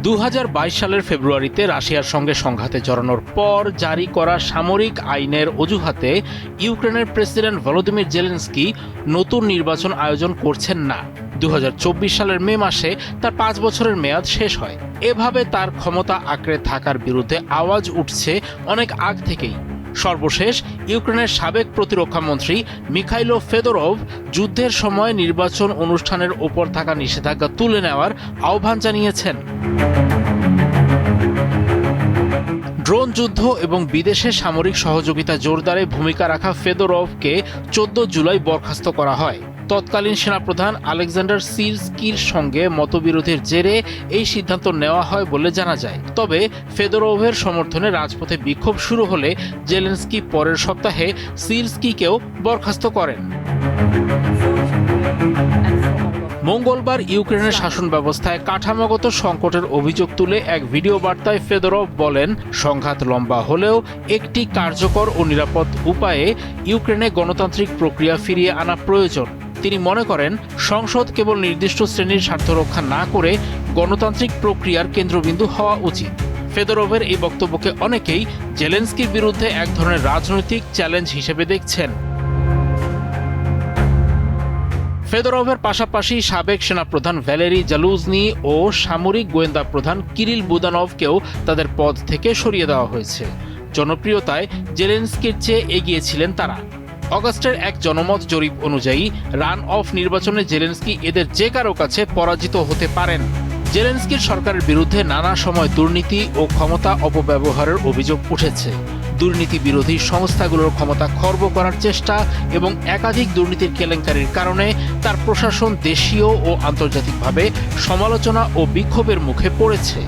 2022 সালের ফেব্রুয়ারিতে রাশিয়ার সঙ্গে সংঘাতে জড়ানোর পর জারি করা সামরিক আইনের অজুহাতে ইউক্রেনের প্রেসিডেন্ট ভলোদিমির জেলেনস্কি নতুন নির্বাচন আয়োজন করছেন না। 2024 সালের মে মাসে তার 5 বছরের মেয়াদ শেষ হয়। এভাবে তার ক্ষমতা আঁকড়ে থাকার বিরুদ্ধে আওয়াজ উঠছে অনেক আগ থেকেই। সর্বশেষ ইউক্রেনের সাবেক প্রতিরক্ষা মন্ত্রী মিখাইলো ফেদোরভ যুদ্ধের সময় নির্বাচন অনুষ্ঠানের ওপর থাকা নিষেধাজ্ঞা তুলে নেওয়ার আহ্বান জানিয়েছেন। ড্রোন যুদ্ধ এবং বিদেশে সামরিক সহযোগিতা জোরদারে ভূমিকা রাখা ফেদোরভকে 14 জুলাই বরখাস্ত করা হয়। তৎকালীন সেনাপ্রধান আলেকজান্ডার সিরস্কির সঙ্গে মতবিরোধের জেরে এই সিদ্ধান্ত নেওয়া হয় বলে জানা যায়। তবে ফেদোরভের সমর্থনে রাজপথে বিক্ষোভ শুরু হলে জেলেনস্কি পরের সপ্তাহে সিরস্কিকেও বরখাস্ত করেন। মঙ্গলবার ইউক্রেনের শাসন ব্যবস্থায় কাঠামোগত সংকটের অভিযোগ তুলে এক ভিডিও বার্তায় ফেদোরভ বলেন, সংঘাত লম্বা হলেও একটি কার্যকর ও নিরাপদ উপায়ে ইউক্রেনে গণতান্ত্রিক প্রক্রিয়া ফিরিয়ে আনা প্রয়োজন। তিনি মনে করেন, সংসদ কেবল নির্দিষ্ট শ্রেণীর স্বার্থ রক্ষা না করে গণতান্ত্রিক প্রক্রিয়ার কেন্দ্রবিন্দু হওয়া উচিত। ফেদোরভের এই বক্তব্যকে অনেকেই জেলেনস্কির বিরুদ্ধে এক ধরনের রাজনৈতিক চ্যালেঞ্জ হিসেবে দেখছেন। ফেদোরভের পাশাপাশি সাবেক সেনাপ্রধান ভ্যালেরি জালুজনি ও সামরিক গোয়েন্দা প্রধান কিরিল বুদানভকেও তাদের পদ থেকে সরিয়ে দেওয়া হয়েছে। জনপ্রিয়তায় জেলেনস্কির চেয়ে এগিয়ে ছিলেন তারা। অগাস্টের এক জনমত জরিপ অনুযায়ী রান অফ নির্বাচনে জেলেনস্কি এদের যে কারো কাছে পরাজিত হতে পারেন। জেলেনস্কির সরকারের বিরুদ্ধে নানা সময় দুর্নীতি ও ক্ষমতা অপব্যবহারের অভিযোগ উঠেছে। দুর্নীতি বিরোধী সংস্থাগুলোর ক্ষমতা খর্ব করার চেষ্টা এবং একাধিক দুর্নীতির কেলেঙ্কারির কারণে তার প্রশাসন দেশীয় ও আন্তর্জাতিকভাবে সমালোচনা ও বিক্ষোভের মুখে পড়েছে।